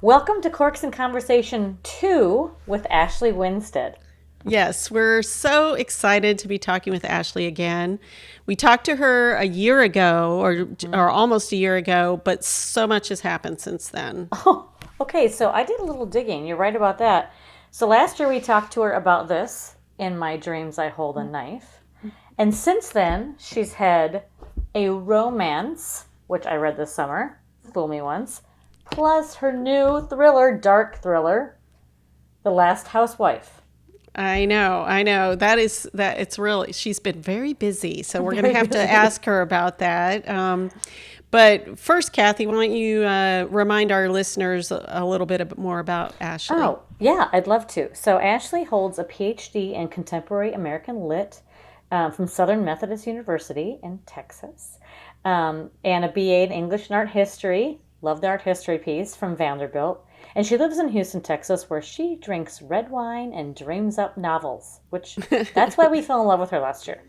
Welcome to Corks Conversation II with Ashley Winstead. Yes, we're so excited to be talking with Ashley again. We talked to her a year ago, or almost a year ago, but so much has happened since then. Oh, okay, so I did a little digging. You're right about that. So last year we talked to her about this, In My Dreams I Hold a Knife. And since then, she's had a romance, which I read this summer, Fool Me Once, plus her new thriller, dark thriller, The Last Housewife. I know. It's really, she's been very busy. So we're going Very to have busy. to ask her about that. But first, Kathy, why don't you remind our listeners a little bit more about Ashley? Oh, yeah, I'd love to. So Ashley holds a PhD in Contemporary American Lit from Southern Methodist University in Texas, and a BA in English and Art History. Love the art history piece from Vanderbilt. And she lives in Houston, Texas, where she drinks red wine and dreams up novels, which that's why we fell in love with her last year.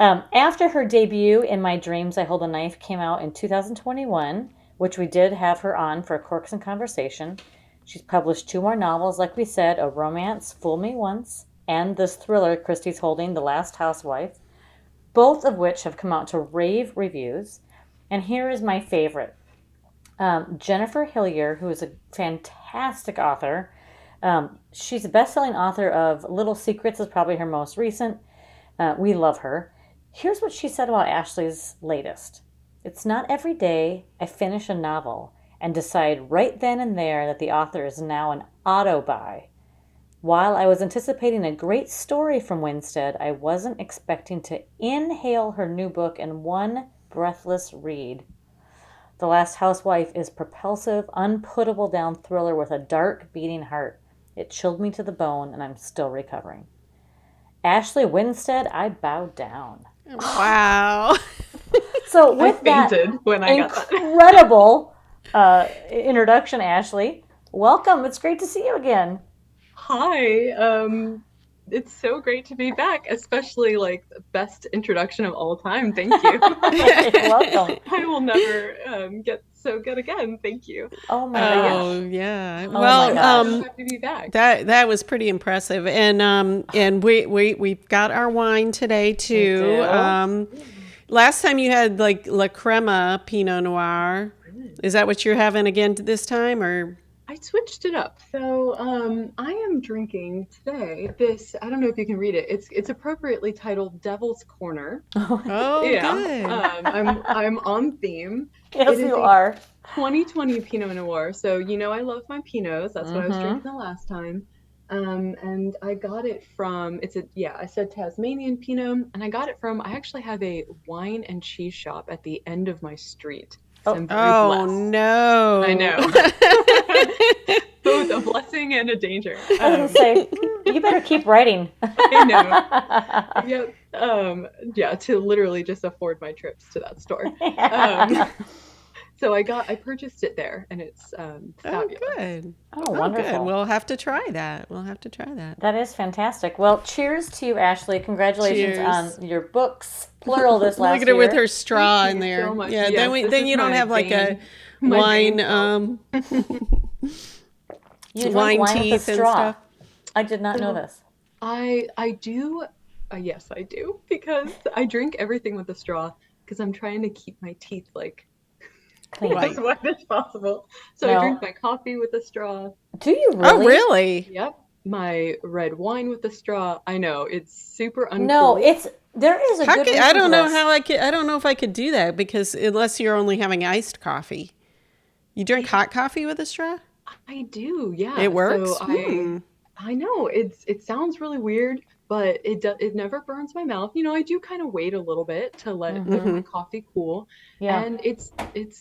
After her debut, In My Dreams I Hold a Knife, came out in 2021, which we did have her on for Corks and Conversation. She's published 2 more novels, like we said, a romance, Fool Me Once, and this thriller Christie's holding, The Last Housewife, both of which have come out to rave reviews. And here is my favorite. Jennifer Hillier, who is a fantastic author. She's a best-selling author of Little Secrets, is probably her most recent. We love her. Here's what she said about Ashley's latest. It's not every day I finish a novel and decide right then and there that the author is now an auto-buy. While I was anticipating a great story from Winstead, I wasn't expecting to inhale her new book in one breathless read. The Last Housewife is propulsive, unputtable down thriller with a dark, beating heart. It chilled me to the bone, and I'm still recovering. Ashley Winstead, I bow down. Wow. So with that when I got that. incredible introduction, Ashley, welcome. It's great to see you again. Hi. It's so great to be back, especially like the best introduction of all time. Thank you. You're welcome. I will never get so good again. Thank you. Oh my gosh. Oh, yeah. Oh my Well, gosh. So happy to be back. that was pretty impressive, and we've got our wine today too. do. Last time you had like La Crema Pinot Noir. Is that what you're having again this time, or? I switched it up. So I am drinking today this, I don't know if you can read it. It's appropriately titled Devil's Corner. Oh, Yeah. good. I'm on theme. Yes, It is you a are. 2020 Pinot Noir. So I love my Pinots. That's what I was drinking the last time. And I got it from, I said Tasmanian Pinot, and I got it from, I actually have a wine and cheese shop at the end of my street. So I'm very Oh, blessed. no. I know. Both a blessing and a danger. I was going to say, you better keep writing. I know. Yep. To literally just afford my trips to that store. So I purchased it there, and it's fabulous. Oh, good. Oh, wonderful. Good. We'll have to try that. That is fantastic. Well, cheers to you, Ashley. Congratulations Cheers. on your books, plural, this last Look at her year. with her straw Thank in you there. so much. Yeah, Yes, then this you is don't my have like a my wine You drink wine wine teeth with a and straw. stuff. I did not know this. I do. Yes, I do, because I drink everything with a straw because I'm trying to keep my teeth like Clean. as white as possible. So No. I drink my coffee with a straw. Do you really? Oh, really? Yep. My red wine with a straw. I know it's super uncool. No, there is a good reason I don't for know this. how I don't know if I could do that, because unless you're only having iced coffee. You drink hot coffee with a straw? I do. Yeah. It works? So I know it sounds really weird, but it never burns my mouth. I do kind of wait a little bit to let my coffee cool, Yeah. and it's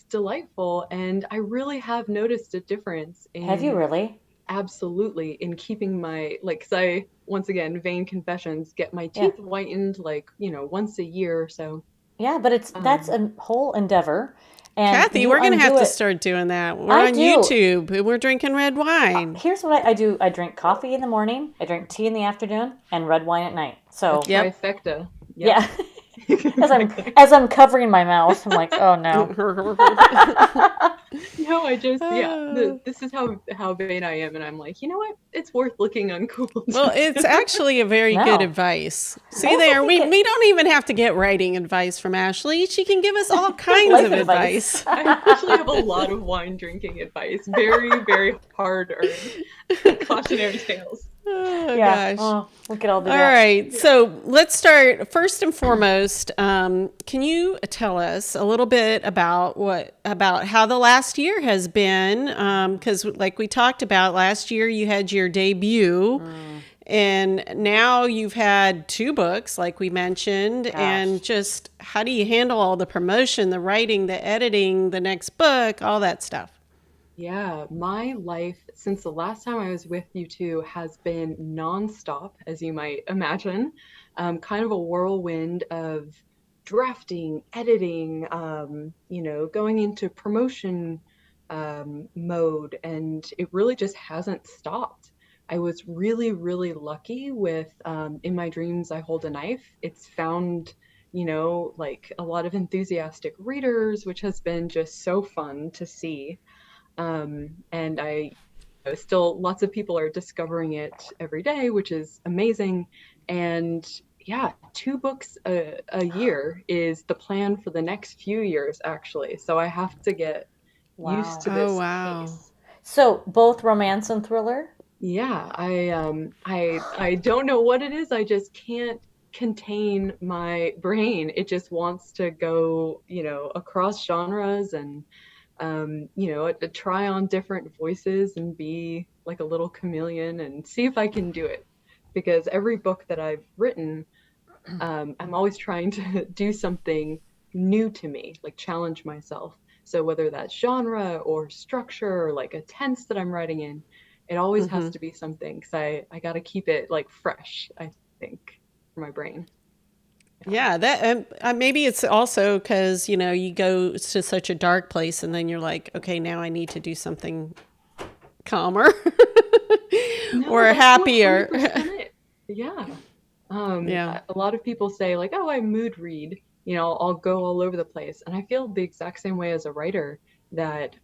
delightful. And I really have noticed a difference Have you really? Absolutely, in keeping my, like, 'cause I, once again, vain confessions, get my teeth whitened like, once a year or so. Yeah, but that's a whole endeavor. And Kathy, you we're going to have undo to it. start doing that. We're I on do. YouTube and we're drinking red wine. Here's what I do. I drink coffee in the morning, I drink tea in the afternoon, and red wine at night. So Yep. Trifecta. yeah. As I'm covering my mouth, I'm like, oh no. No, I just, yeah, Oh. this is how vain I am. And I'm like, you know what? It's worth looking uncool. Well, it's actually a very good No. advice. I See also there, think we don't even have to get writing advice from Ashley. She can give us all kinds life of advice. advice. I actually have a lot of wine drinking advice. Very, very hard earned cautionary tales. Oh, Yeah. gosh. Oh, we could all do All that. right. So let's start first and foremost. Can you tell us a little bit about how the last year has been? Because like we talked about last year, you had your debut, and now you've had 2 books, like we mentioned. Gosh. And just how do you handle all the promotion, the writing, the editing, the next book, all that stuff? Yeah, my life since the last time I was with you two has been nonstop, as you might imagine. Kind of a whirlwind of drafting, editing, going into promotion mode, and it really just hasn't stopped. I was really, really lucky with In My Dreams, I Hold a Knife. It's found, like a lot of enthusiastic readers, which has been just so fun to see. And still lots of people are discovering it every day, which is amazing. And yeah, 2 books a year is the plan for the next few years, actually. So I have to get used Wow. to Oh, this wow. pace. So both romance and thriller? Yeah, I don't know what it is. I just can't contain my brain. It just wants to go, across genres and to try on different voices and be like a little chameleon and see if I can do it. Because every book that I've written, I'm always trying to do something new to me, like challenge myself. So whether that's genre or structure or like a tense that I'm writing in, it always has to be something. Because I got to keep it like fresh, I think, for my brain. Yeah, that maybe it's also because you go to such a dark place, and then you're like, okay, now I need to do something calmer No, or that's happier. 100% it. Yeah. Yeah. A lot of people say like, oh, I mood read, I'll go all over the place. And I feel the exact same way as a writer that,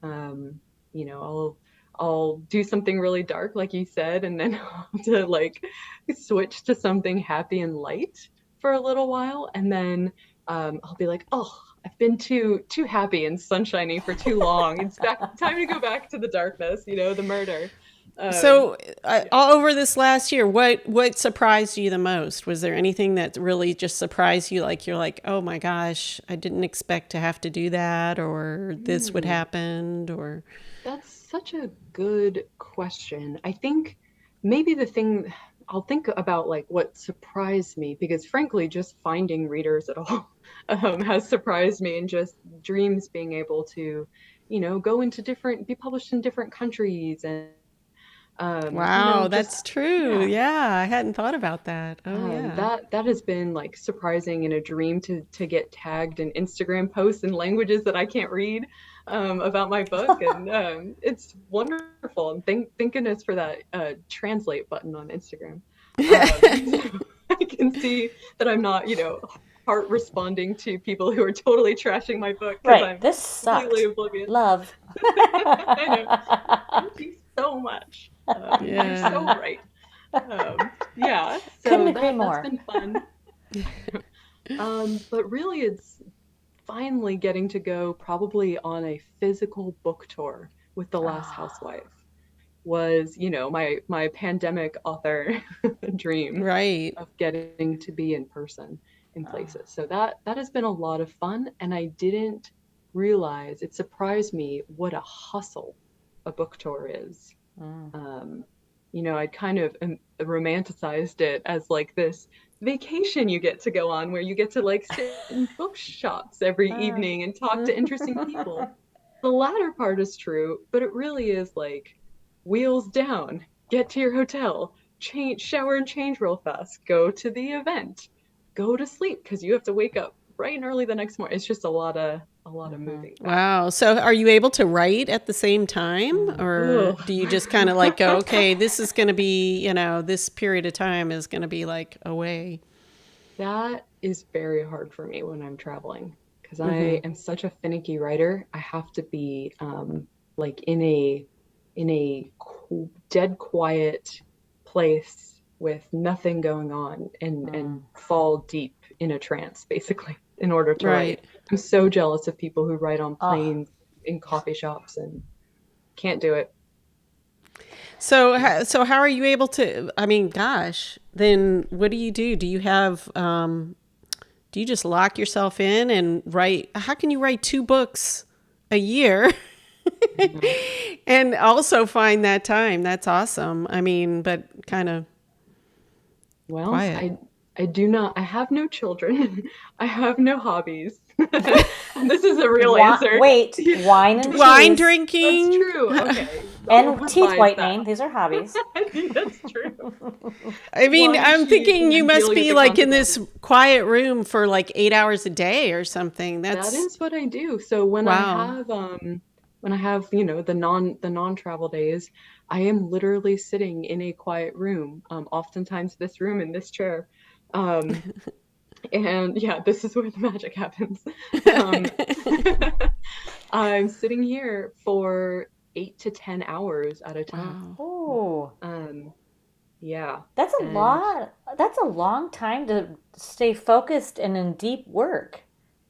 I'll do something really dark, like you said, and then I'll have to like switch to something happy and light for a little while. And then, I'll be like, oh, I've been too happy and sunshiny for too long. It's time to go back to the darkness, the murder. Um, So, yeah. all over this last year, what surprised you the most? Was there anything that really just surprised you? Like you're like, oh my gosh, I didn't expect to have to do that, or this would Hmm. happen, or That's such a good question. I think maybe the thing I'll think about like what surprised me, because frankly, just finding readers at all has surprised me, and just dreams being able to, go into be published in different countries, and wow, just that's true. yeah, Yeah, I hadn't thought about that. Oh yeah. that has been like surprising and a dream to get tagged in Instagram posts in languages that I can't read about my book, and it's wonderful. And thank goodness for that translate button on Instagram. So I can see that I'm not, heart responding to people who are totally trashing my book because Right. I'm This sucked. completely oblivious. Love. I know. Thank you so much. You're so Yeah. right. Yeah, Couldn't so agree that's more. been fun. But really, it's finally getting to go probably on a physical book tour with The Last Housewife. Was, my pandemic author dream Right. of getting to be in person in places. So that has been a lot of fun, and I didn't realize, it surprised me what a hustle a book tour is. Mm. I'd kind of romanticized it as like this vacation you get to go on where you get to like sit in bookshops every Ah. evening and talk to interesting people. The latter part is true, but it really is like wheels down, get to your hotel, change, shower and change real fast, go to the event, go to sleep because you have to wake up bright and early the next morning. It's just a lot of moving back. Wow. So are you able to write at the same time, Mm. or do you just kind of like go, okay, this is going to be, this period of time is going to be like away? That is very hard for me when I'm traveling because I am such a finicky writer. I have to be like in a dead quiet place with nothing going on and fall deep in a trance basically in order to write. Right. I'm so jealous of people who write on Oh, planes in coffee shops and can't do it. So, so how are you able to? I mean, gosh, then what do you do? Do you have? Do you just lock yourself in and write? How can you write 2 books a year and also find that time? That's awesome. I mean, but kind of Well, quiet. I do not, I have no children. I have no hobbies. This is a real answer. wait, wine and Wine cheese That's drinking. true. Okay. I'll and teeth revise whitening. that. These are hobbies. I think that's true. I mean, Wine, I'm cheese, thinking and you then must dealing with be the like in this consequences. quiet room for like 8 hours a day or something. That That's is what I do. So wow. when I have, the non-travel days, I am literally sitting in a quiet room, oftentimes this room in this chair. Um, and yeah, this is where the magic happens. Um, I'm sitting here for 8 to 10 hours at a time. Wow. Oh, Um, yeah, that's a and lot. That's a long time to stay focused and in deep work.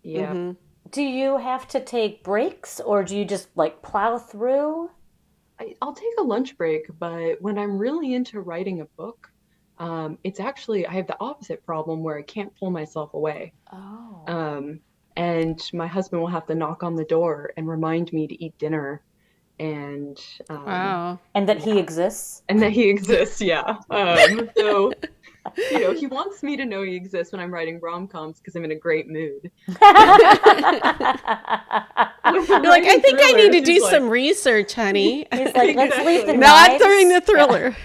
yeah, Mm-hmm. Do you have to take breaks or do you just like plow through? I'll take a lunch break, but when I'm really into writing a book, it's actually, I have the opposite problem where I can't pull myself away. Oh. Um, and my husband will have to knock on the door and remind me to eat dinner and Wow. And that he yeah, exists? and that he exists, yeah. So he wants me to know he exists when I'm writing rom-coms because I'm in a great mood. When I'm You're like, I writing think I need thrillers, to do he's like, some research, honey. He's like, let's leave the exactly. Not during knives. the Yeah, thriller.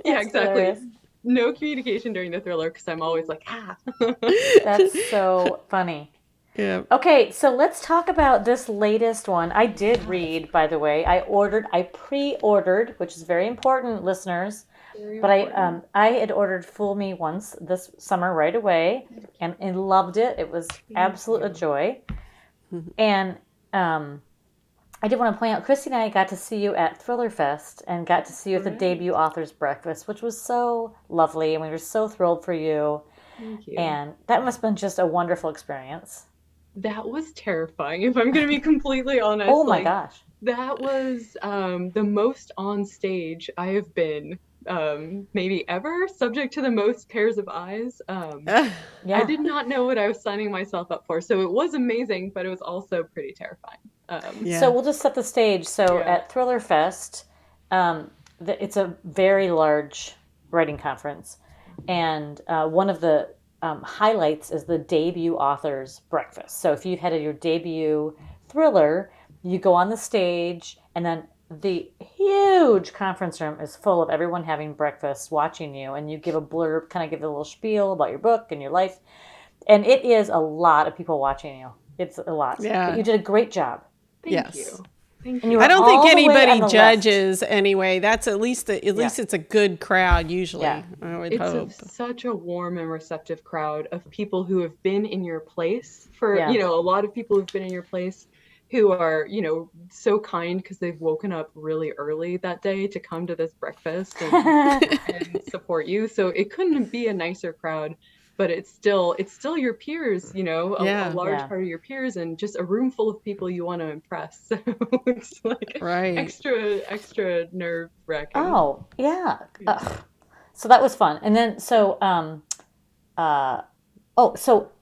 Yeah, that's exactly. hilarious. No communication during the thriller because I'm always like, ah. That's so funny. Yeah. Okay, so let's talk about this latest one. I did read, by the way. I pre-ordered, which is very important, listeners. Very But important. I had ordered Fool Me Once this summer right away, and loved it. It was Thank absolute a you. joy. And I did want to point out, Christy and I got to see you at Thriller Fest and got to see you at the Right. debut authors breakfast, which was so lovely, and we were so thrilled for you. Thank you. And that must have been just a wonderful experience. That was terrifying, if I'm going to be completely honest. Oh my Like, gosh. that was the most on stage I have been, maybe ever, subject to the most pairs of eyes. I Yeah. did not know what I was signing myself up for, so it was amazing, but it was also pretty terrifying. Yeah. So we'll just set the stage. So Yeah. at Thriller Fest, it's a very large writing conference, and one of the highlights is the debut authors breakfast. So if you've had your debut thriller, you go on the stage, and then the huge conference room is full of everyone having breakfast, watching you, and you give a blurb, kind of give a little spiel about your book and your life, and it is a lot of people watching you. It's a lot, but Yeah. you did a great job. Thank Yes. you. Thank And you. you I were don't think all the way on anybody the left. judges anyway. That's at least Yeah. it's a good crowd usually. Yeah. I would It's hope. such a warm and receptive crowd of people who have been in your place for, Yeah. a lot of people who've been in your place who are, so kind because they've woken up really early that day to come to this breakfast and support you. So it couldn't be a nicer crowd, but it's still your peers, a Yeah. large Yeah. part of your peers and just a room full of people you want to impress. So it's like Right. extra nerve wracking. Oh, yeah. So that was fun. And then so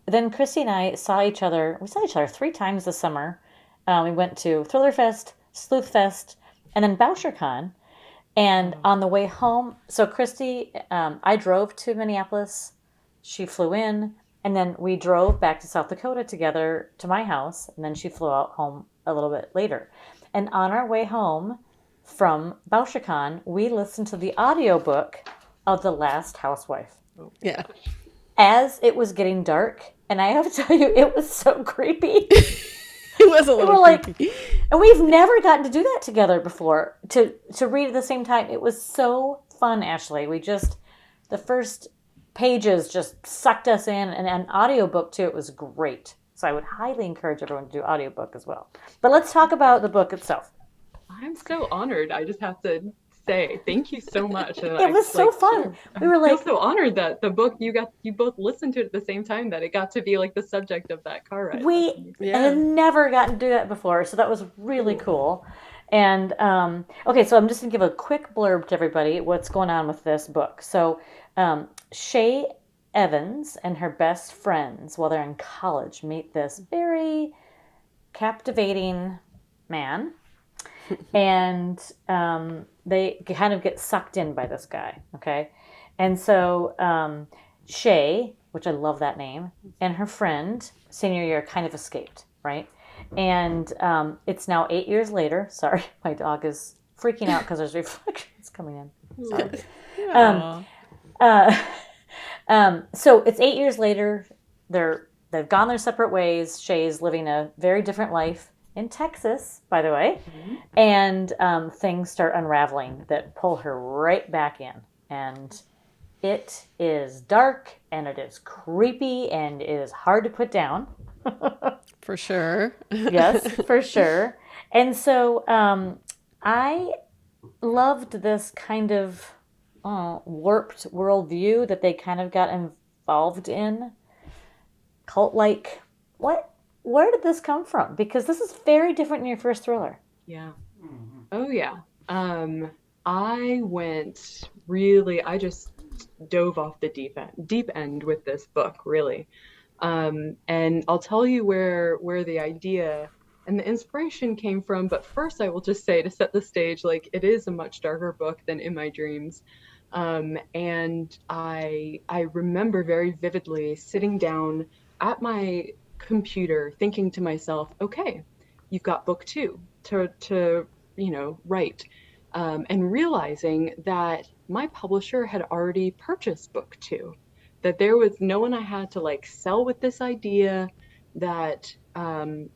then Christy and I saw each other. We saw each other 3 times this summer. We went to Thriller Fest, Sleuth Fest, and then BoucherCon. And on the way home, so Christy, I drove to Minneapolis. She flew in, and then we drove back to South Dakota together to my house, and then she flew out home a little bit later. And on our way home from BoucherCon, we listened to the audiobook of The Last Housewife Yeah. as it was getting dark. And I have to tell you, it was so creepy. It was a We little were like, creepy. and we've never gotten to do that together before, to read at the same time. It was so fun, Ashley. The first pages just sucked us in, and an audiobook too. It was great. So I would highly encourage everyone to do audiobook as well. But let's talk about the book itself. I'm so honored. I just have to say thank you so much. And It was so fun. We were I feel like, so honored that the book you both listened to it at the same time, that it got to be like the subject of that car ride. we Yeah. had never gotten to do that before, so that was really cool. And okay, so I'm just gonna give a quick blurb to everybody what's going on with this book. So Shay Evans and her best friends, while they're in college, meet this very captivating man, and they kind of get sucked in by this guy. Okay, and so Shay, which I love that name, and her friend senior year kind of escaped, right? And it's now 8 years later. Sorry, my dog is freaking out because there's reflections coming in. Sorry. So it's 8 years later. They've gone their separate ways. Shay's living a very different life in Texas, by the way, and things start unraveling that pull her right back in. And it is dark, and it is creepy, and it is hard to put down. For sure. Yes, for sure. And so I loved this kind of warped worldview that they kind of got involved in. Cult-like. Where did this come from? Because this is very different than your first thriller. Yeah. Oh yeah. I just dove off the deep end with this book, really. And I'll tell you where the idea and the inspiration came from. But first, I will just say, to set the stage, like, it is a much darker book than In My Dreams. And I remember very vividly sitting down at my computer thinking to myself, okay, you've got book 2 to write, and realizing that my publisher had already purchased book 2, that there was no one I had to like sell with this idea, that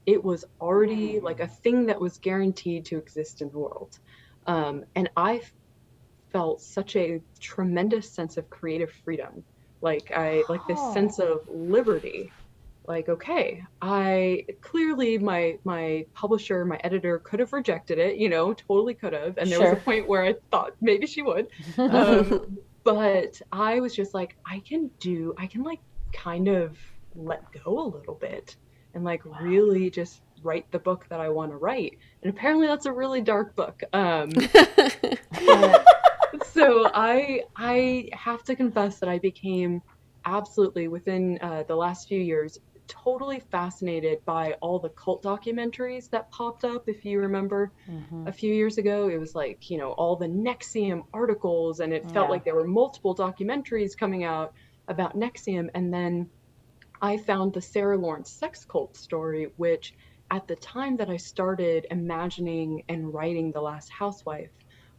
it was already like a thing that was guaranteed to exist in the world. And I felt such a tremendous sense of creative freedom, like this sense of liberty. Like, okay, I clearly my publisher, my editor could have rejected it, totally could have. And there was a point where I thought maybe she would. But I was just like, I can like kind of let go a little bit and like really just write the book that I want to write. And apparently that's a really dark book. So I have to confess that I became absolutely, within the last few years, totally fascinated by all the cult documentaries that popped up. If you remember, a few years ago, it was like, all the NXIVM articles, and it felt like there were multiple documentaries coming out about NXIVM. And then I found the Sarah Lawrence sex cult story, which at the time that I started imagining and writing The Last Housewife,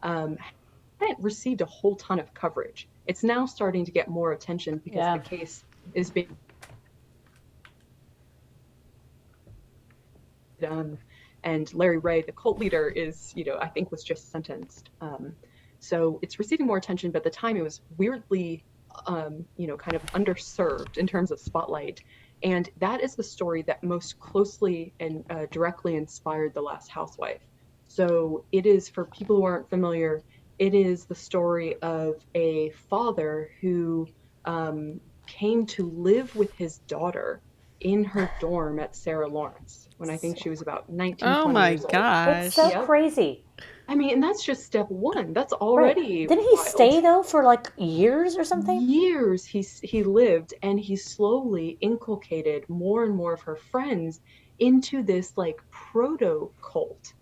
hadn't received a whole ton of coverage. It's now starting to get more attention because the case is being done, and Larry Ray, the cult leader, is, I think was just sentenced. So it's receiving more attention, but at the time it was weirdly, kind of underserved in terms of spotlight. And that is the story that most closely and directly inspired The Last Housewife. So it is, for people who aren't familiar, it is the story of a father who came to live with his daughter in her dorm at Sarah Lawrence when I think she was about 19, 20 Oh my years old. gosh. It's so crazy. I mean, and that's just step 1. That's already Didn't he wild. stay though for like years or something? Years he lived, and he slowly inculcated more and more of her friends into this like proto cult.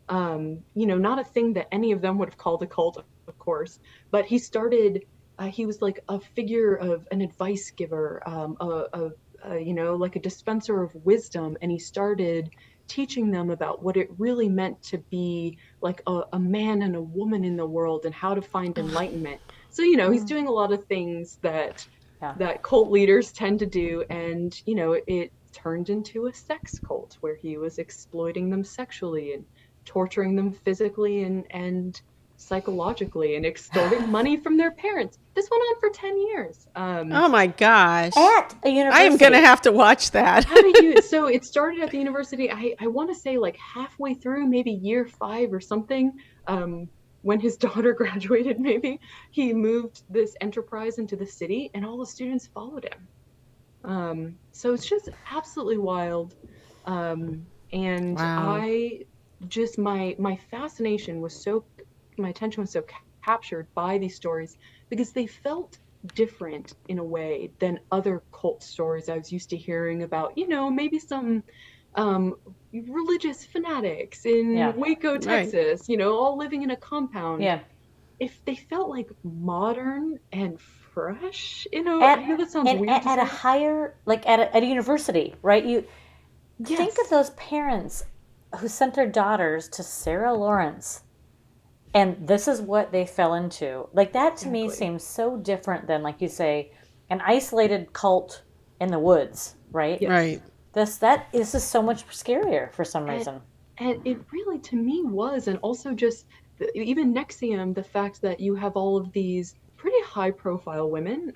Not a thing that any of them would have called a cult, of course, but he started. He was like a figure of an advice giver, like a dispenser of wisdom, and he started teaching them about what it really meant to be like a man and a woman in the world, and how to find enlightenment. So he's doing a lot of things that cult leaders tend to do, and it turned into a sex cult where he was exploiting them sexually and torturing them physically, and psychologically and extorting money from their parents. This went on for 10 years. Oh my gosh. At a university. I am going to have to watch that. So it started at the university, I want to say like halfway through, maybe year 5 or something. When his daughter graduated, maybe, he moved this enterprise into the city and all the students followed him. So it's just absolutely wild. And Wow. my fascination was my attention was so captured by these stories because they felt different in a way than other cult stories I was used to hearing about, maybe some religious fanatics in Waco, Texas, all living in a compound. Yeah. If they felt like modern and fresh, I know that sounds weird. At a higher, like at a university, right? You think of those parents who sent their daughters to Sarah Lawrence, and this is what they fell into. Like that to me seems so different than, like you say, an isolated cult in the woods, right? Yes. Right. This is so much scarier for some reason. And it really, to me, was, and also just even NXIVM, the fact that you have all of these pretty high-profile women,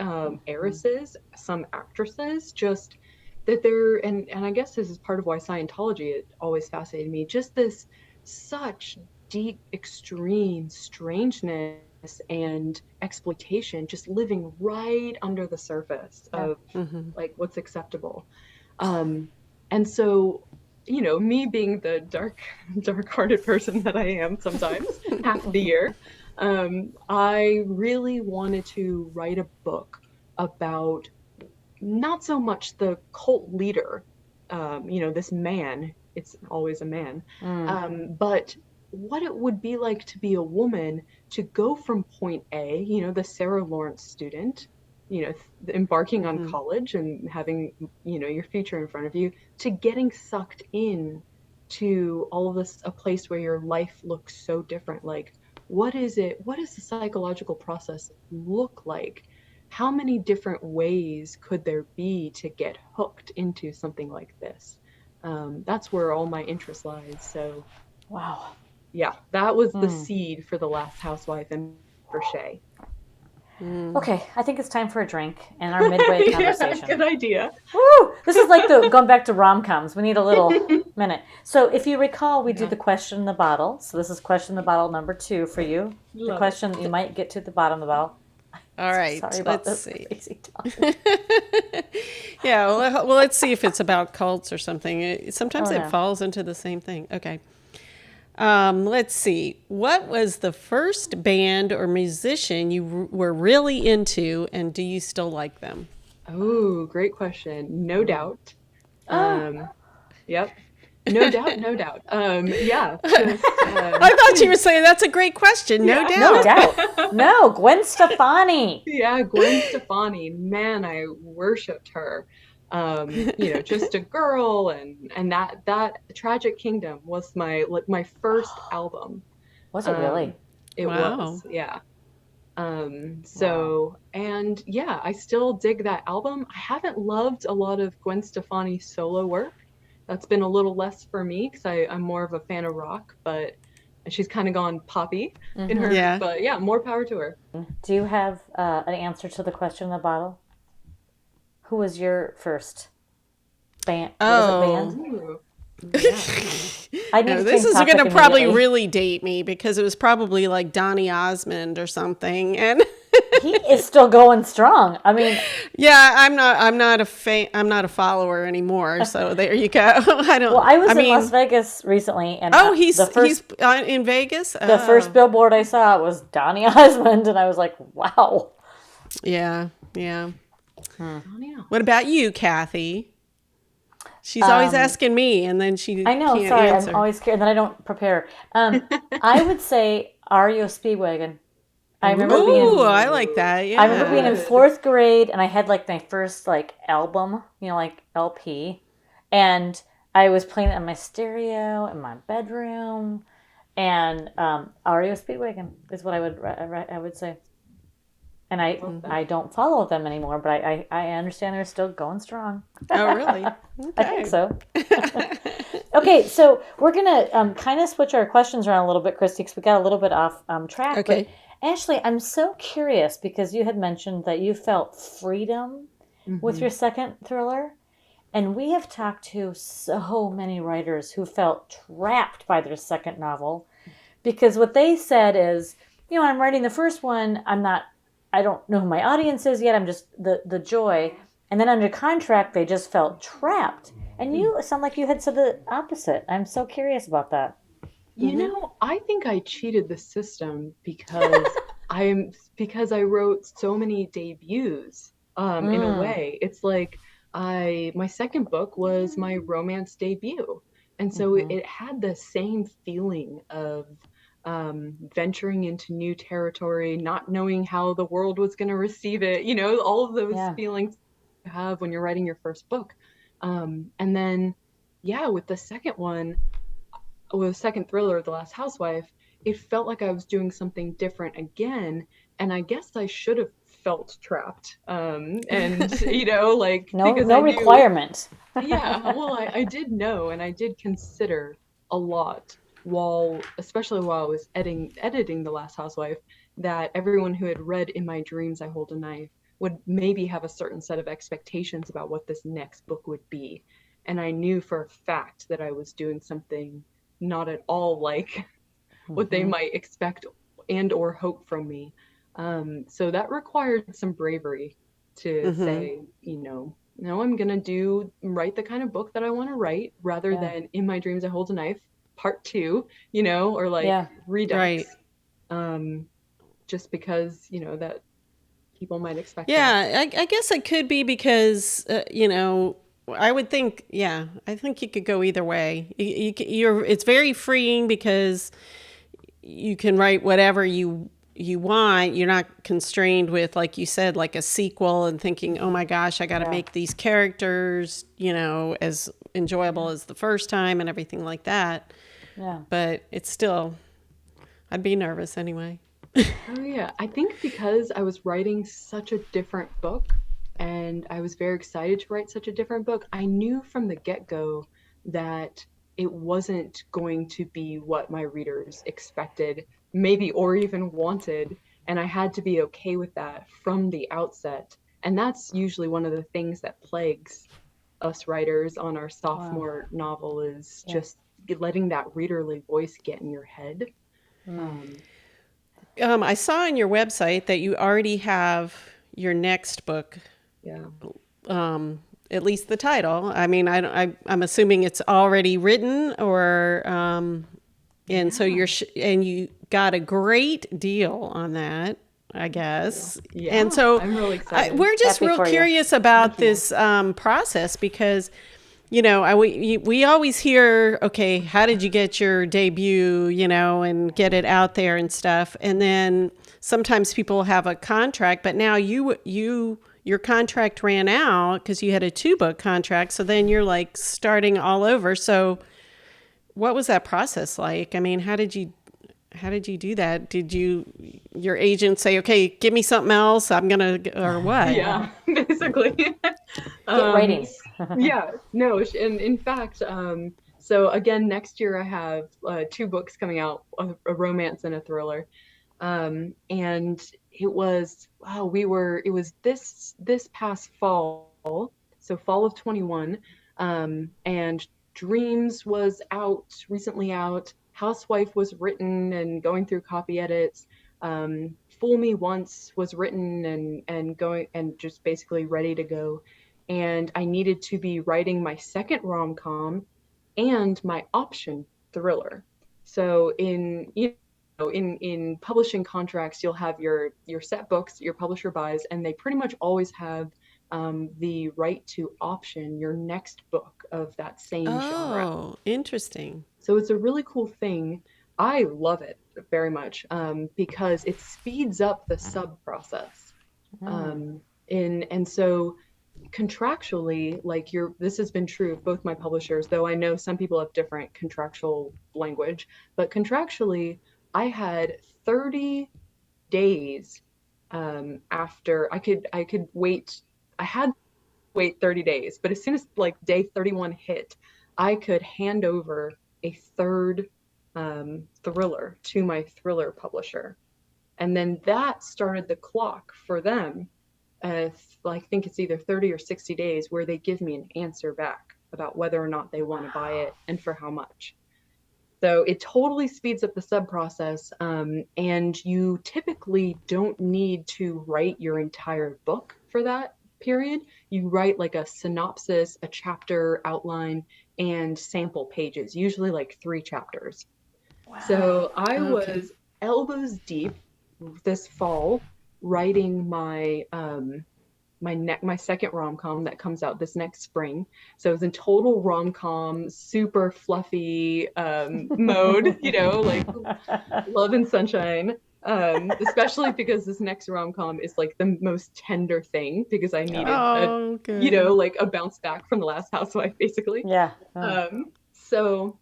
heiresses, some actresses, just that they're, and I guess this is part of why Scientology, it always fascinated me, just this such deep, extreme strangeness and exploitation, just living right under the surface of like what's acceptable. And so, me being the dark-hearted person that I am sometimes, half the year, I really wanted to write a book about not so much the cult leader, this man, it's always a man, but what it would be like to be a woman, to go from point A, the Sarah Lawrence student, embarking on college and having, your future in front of you, to getting sucked in to all of this, a place where your life looks so different. Like, what does the psychological process look like? How many different ways could there be to get hooked into something like this? That's where all my interest lies. So, wow. Yeah, that was the seed for The Last Housewife and for Shay. Okay, I think it's time for a drink and our midway conversation. Good idea. Woo! This is like going back to rom-coms. We need a little minute. So if you recall, we do the question in the bottle. So this is question in the bottle number 2 for you. The question that you might get to the bottom of the bottle. All right, Sorry about let's this see. crazy talk. Yeah, well, let's see if it's about cults or something. Sometimes it yeah. falls into the same thing. Okay. Let's see. What was the first band or musician you were really into, and do you still like them? Oh, great question. No doubt. Yep. No doubt, no doubt. Yeah. Just, I thought you were saying that's a great question. No doubt. No doubt. No, Gwen Stefani. Yeah, Gwen Stefani. Man, I worshipped her. Just a girl, and that Tragic Kingdom was my first album. Was it really? It Wow. was, yeah. And yeah, I still dig that album. I haven't loved a lot of Gwen Stefani's solo work. That's been a little less for me because I'm more of a fan of rock, but she's kind of gone poppy in her. Yeah. But yeah, more power to her. Do you have an answer to the question in the bottle? Who was your first band? Was it band? Ooh. I need to This change is topic going to probably immediately. really date me because it was probably like Donny Osmond or something. And He is still going strong. I mean, yeah, I'm not a follower anymore. So there you go. I don't. well, I was in mean, Las Vegas recently, and he's in Vegas. the first billboard I saw was Donny Osmond, and I was like, wow. Yeah, yeah. Oh, yeah. What about you, Kathy? She's always asking me, and then she I know, can't sorry, answer. I'm always scared, and then I don't prepare. I would say REO Speedwagon. I remember Ooh, I like that. Yeah. I remember being in 4th grade, and I had like my first like album, like LP, and I was playing it on my stereo in my bedroom, and REO Speedwagon is what I would say. And I love that. I don't follow them anymore, but I understand they're still going strong. Oh, really? I think Okay. so. Okay, so we're gonna kind of switch our questions around a little bit, Christy, because we got a little bit off track. But Okay. Ashley, I'm so curious because you had mentioned that you felt freedom with Hmm. your second thriller, and we have talked to so many writers who felt trapped by their second novel because what they said is, I'm writing the first one, I don't know who my audience is yet. I'm just the joy, and then under contract, they just felt trapped. And you sound like you had said the opposite. I'm so curious about that. Hmm. I think I cheated the system because I wrote so many debuts. In a Mm. way, it's like my second book was my romance debut, and so Mm-hmm. it had the same feeling of venturing into new territory, not knowing how the world was going to receive it. All of those Yeah. feelings you have when you're writing your first book. And then, yeah, with the second one, with the second thriller, The Last Housewife, it felt like I was doing something different again, and I guess I should have felt trapped. And like No, because no I knew, requirement. yeah, well, I did know, and I did consider a lot especially while I was editing The Last Housewife, that everyone who had read In My Dreams I Hold a Knife would maybe have a certain set of expectations about what this next book would be. And I knew for a fact that I was doing something not at all like what they Mm-hmm. might expect and or hope from me. So that required some bravery to Hmm. say, no, I'm gonna write the kind of book that I want to write rather Yeah. than In My Dreams I Hold a Knife part two, or like Yeah. Redux, Right. um, just because, that people might expect that. Yeah, I guess it could be because, I would think, yeah, I think you could go either way. It's very freeing because you can write whatever you want. You're not constrained with, like you said, like a sequel and thinking, oh my gosh, I got to Yeah. make these characters, as enjoyable Yeah. as the first time and everything like that. Yeah. But it's still, I'd be nervous anyway. Oh yeah, I think because I was writing such a different book and I was very excited to write such a different book, I knew from the get-go that it wasn't going to be what my readers expected, maybe or even wanted, and I had to be okay with that from the outset. And that's usually one of the things that plagues us writers on our Wow. sophomore novel is Yeah. just letting that readerly voice get in your head. Mm. Um, I saw on your website that you already have your next book, yeah. at least the title. I mean, I'm assuming it's already written, and so Yeah. and you got a great deal on that, I guess. And Yeah, so I'm really excited. we're just Happy real for you. curious about Thank you. this process because we always hear, okay, how did you get your debut, and get it out there and stuff. And then sometimes people have a contract, but now your contract ran out because you had a 2-book contract. So then you're like starting all over. So what was that process like? I mean, how did you do that? Did your agent say, okay, give me something else? Or what? Yeah, basically. Get Um, writing. yeah, no, and in fact, so again, next year I have two books coming out, a romance and a thriller. And it was, wow, it was this past fall, so fall of 21, and Dreams was recently out. Housewife was written and going through copy edits. Fool Me Once was written and going and just basically ready to go. And I needed to be writing my second rom-com and my option thriller. So in publishing contracts, you'll have your set books your publisher buys, and they pretty much always have the right to option your next book of that same genre. Oh, interesting. So it's a really cool thing. I love it very much because it speeds up the sub process. Mm. And so contractually, like this has been true of both my publishers, though I know some people have different contractual language, but contractually, I had 30 days after I could wait. I had to wait 30 days, but as soon as like day 31 hit, I could hand over a third thriller to my thriller publisher. And then that started the clock for them. I think it's either 30 or 60 days where they give me an answer back about whether or not they want to buy it and for how much. So it totally speeds up the sub process. And you typically don't need to write your entire book for that period. You write like a synopsis, a chapter outline, and sample pages, usually like 3 chapters. Wow. So I was elbows deep this fall writing my my second rom-com that comes out this next spring. So it's in total rom-com, super fluffy mode, you know, like love and sunshine. Especially because this next rom-com is like the most tender thing because I needed you know, like a bounce back from the Last Housewife, basically. Yeah. So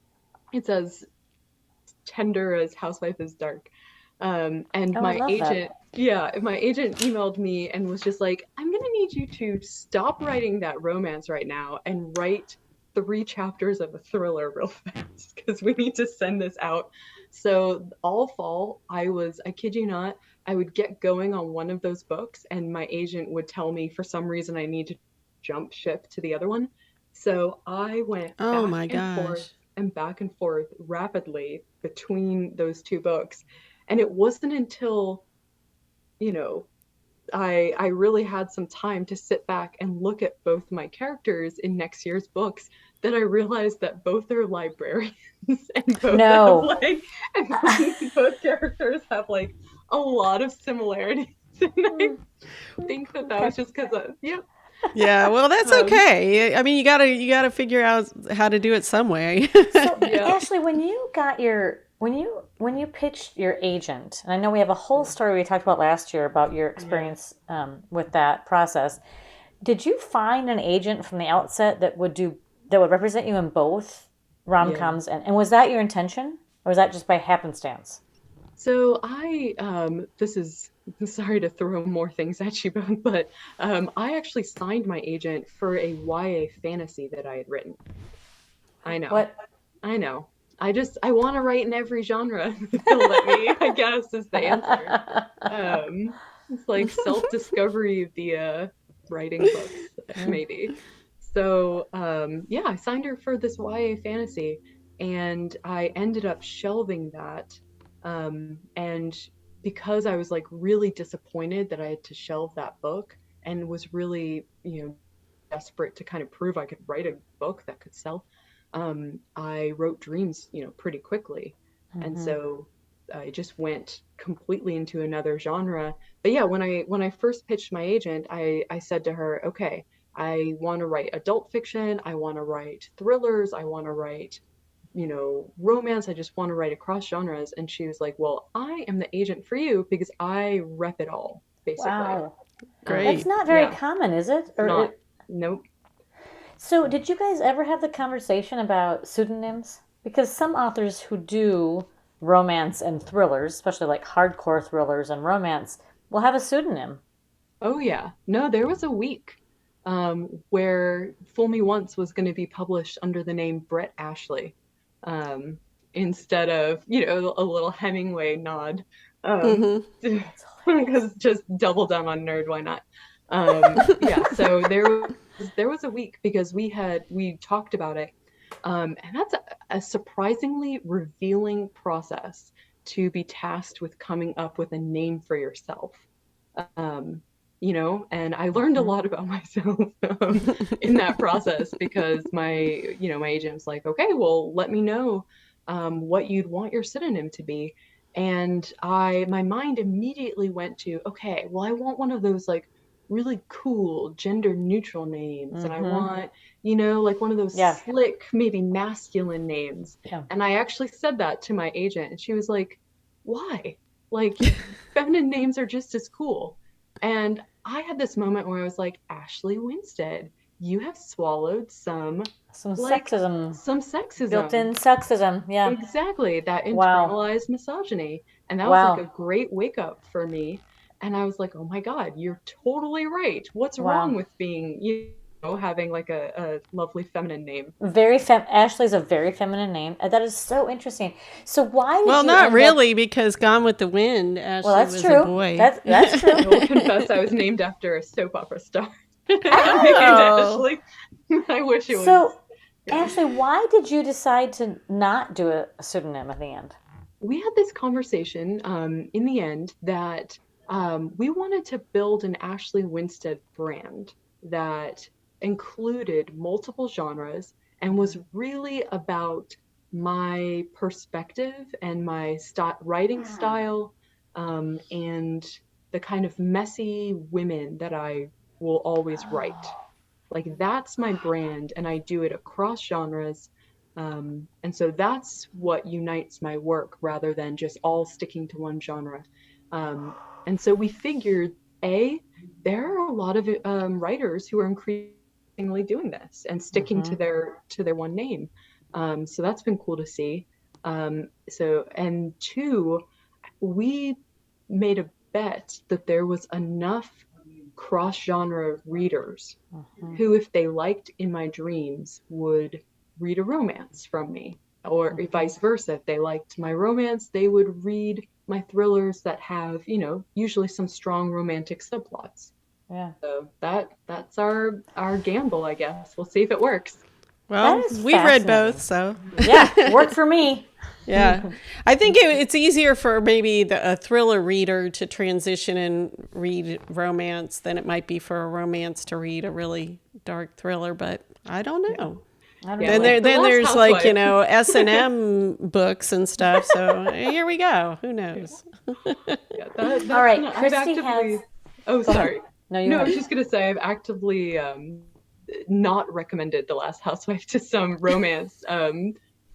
it's as tender as Housewife is dark. And my agent, my agent emailed me and was just like, I'm gonna need you to stop writing that romance right now and write 3 chapters of a thriller real fast because we need to send this out. So all fall, I kid you not, I would get going on one of those books and my agent would tell me for some reason I need to jump ship to the other one. So I went back and forth rapidly between those 2 books. And it wasn't until, you know, I really had some time to sit back and look at both my characters in next year's books that I realized that both are librarians and both both characters have like a lot of similarities. And I think that was just because of Yeah, well, that's okay. I mean, you gotta figure out how to do it some way. So, Ashley, when you got when you pitched your agent, and I know we have a whole story we talked about last year about your experience with that process. Did you find an agent from the outset that would represent you in both rom-coms, and was that your intention, or was that just by happenstance? So this is sorry to throw more things at you, but I actually signed my agent for a YA fantasy that I had written. I know. What? I know. I want to write in every genre. They'll let me, I guess, is the answer. It's like self-discovery via writing books, maybe. So, I signed her for this YA fantasy, and I ended up shelving that. And because I was like really disappointed that I had to shelve that book and was really, desperate to kind of prove I could write a book that could sell, I wrote Dreams, pretty quickly. And so I just went completely into another genre. But yeah, when I first pitched my agent, I said to her, okay, I want to write adult fiction, I want to write thrillers, I want to write, romance, I just want to write across genres. And she was like, well, I am the agent for you because I rep it all, basically. Wow. Great. That's not very common, is it? Nope. So did you guys ever have the conversation about pseudonyms? Because some authors who do romance and thrillers, especially like hardcore thrillers and romance, will have a pseudonym. Oh, yeah. No, there was a week where Fool Me Once was going to be published under the name Brett Ashley instead of, a little Hemingway nod. Because just double down on nerd, why not? So there was a week because we talked about it, and that's a surprisingly revealing process to be tasked with coming up with a name for yourself. And I learned a lot about myself in that process because my agent was like, okay, well, let me know what you'd want your pseudonym to be. And my mind immediately went to, okay, well, I want one of those like really cool gender neutral names. And I want, like one of those slick, maybe masculine names. Yeah. And I actually said that to my agent and she was like, why? Like feminine names are just as cool. And I had this moment where I was like, Ashley Winstead, you have swallowed some sexism. Some sexism. Built-in sexism, yeah. Exactly, that internalized misogyny. And that was like a great wake up for me. And I was like, oh my God, you're totally right. What's Wow. wrong with being, having like a lovely feminine name? Ashley's a very feminine name. That is so interesting. So why did Well, you not end up? really, because Gone with the Wind, Well, Ashley that's was a true. boy. That's true. I will confess I was named after a soap opera star. I'm named Oh. Ashley. I wish it was. So, Yeah. Ashley, why did you decide to not do a pseudonym at the end? We had this conversation in the end that we wanted to build an Ashley Winstead brand that included multiple genres and was really about my perspective and my writing style, and the kind of messy women that I will always write. Like that's my brand, and I do it across genres. And so that's what unites my work rather than just all sticking to one genre. And so we figured, there are a lot of writers who are increasingly doing this and sticking to their one name. So that's been cool to see. And two, we made a bet that there was enough cross-genre readers who, if they liked In My Dreams, would read a romance from me, or vice versa. If they liked my romance, they would read my thrillers that have, usually some strong romantic subplots. Yeah. So that's our gamble, I guess. We'll see if it works. Well, That is we've read fascinating. both, so. Yeah, worked for me. Yeah. I think it's easier for maybe a thriller reader to transition and read romance than it might be for a romance to read a really dark thriller, but I don't know. I don't Yeah, know. like Then Last there's like, Housewife. S&M books and stuff, so here we go. Who knows? Yeah, that's All right, I've Christy actively. has. Oh, Go ahead. sorry. No, you No, I have. was just gonna say I've actively not recommended The Last Housewife to some romance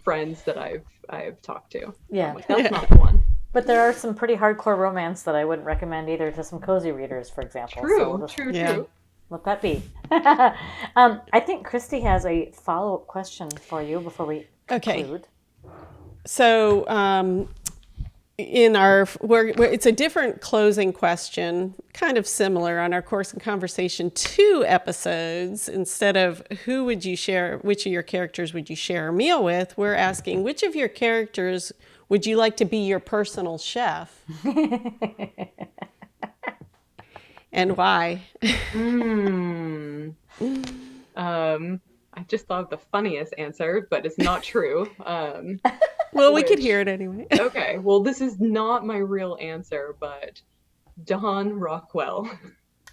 friends that I've talked to. Yeah. I'm like, that's not the one. But there are some pretty hardcore romance that I wouldn't recommend either to some cozy readers, for example. So we'll just Yeah. let that be. I think Christy has a follow-up question for you before we conclude. So, in it's a different closing question, kind of similar on our Corks Conversation II episodes. Instead of which of your characters would you share a meal with, we're asking which of your characters would you like to be your personal chef? And why? I just thought of the funniest answer, but it's not true. Well, we could hear it anyway. Okay, well, this is not my real answer, but Don Rockwell.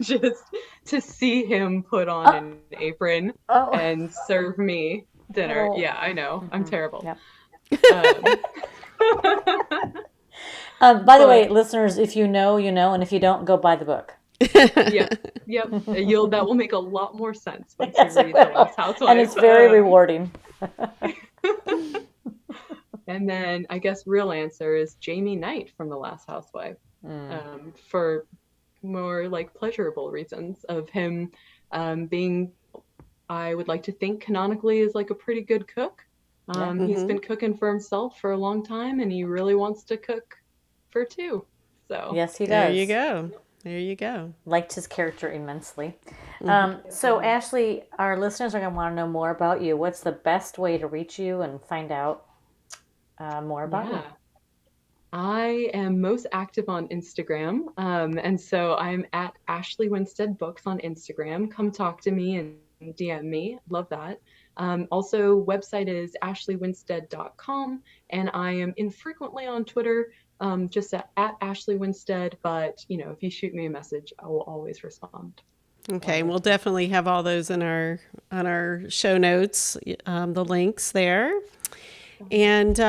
Just to see him put on an apron and serve me dinner. Yeah, I know. I'm terrible. Yep. Um, By the way, listeners, if you know, you know, and if you don't, go buy the book. Yep. That will make a lot more sense once you read The Last Housewife. And it's very rewarding. And then I guess real answer is Jamie Knight from The Last Housewife, for more like pleasurable reasons of him being, I would like to think canonically, is like a pretty good cook. He's been cooking for himself for a long time, and he really wants to cook for two. So Yes, he does. There you go. Liked his character immensely. So, Ashley, our listeners are going to want to know more about you. What's the best way to reach you and find out more about you? I am most active on Instagram. And so I'm at Ashley Winstead Books on Instagram. Come talk to me and DM me. Love that. Also, website is ashleywinstead.com. And I am infrequently on Twitter, just at Ashley Winstead. But, if you shoot me a message, I will always respond. Okay, we'll definitely have all those on our show notes, the links there. And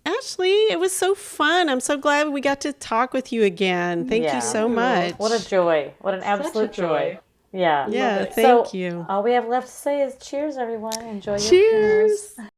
Ashley, it was so fun. I'm so glad we got to talk with you again. Thank you so much. What a joy. What an absolute joy. Yeah. Yeah, thank So, you. All we have left to say is cheers, everyone. Enjoy your Cheers. meals.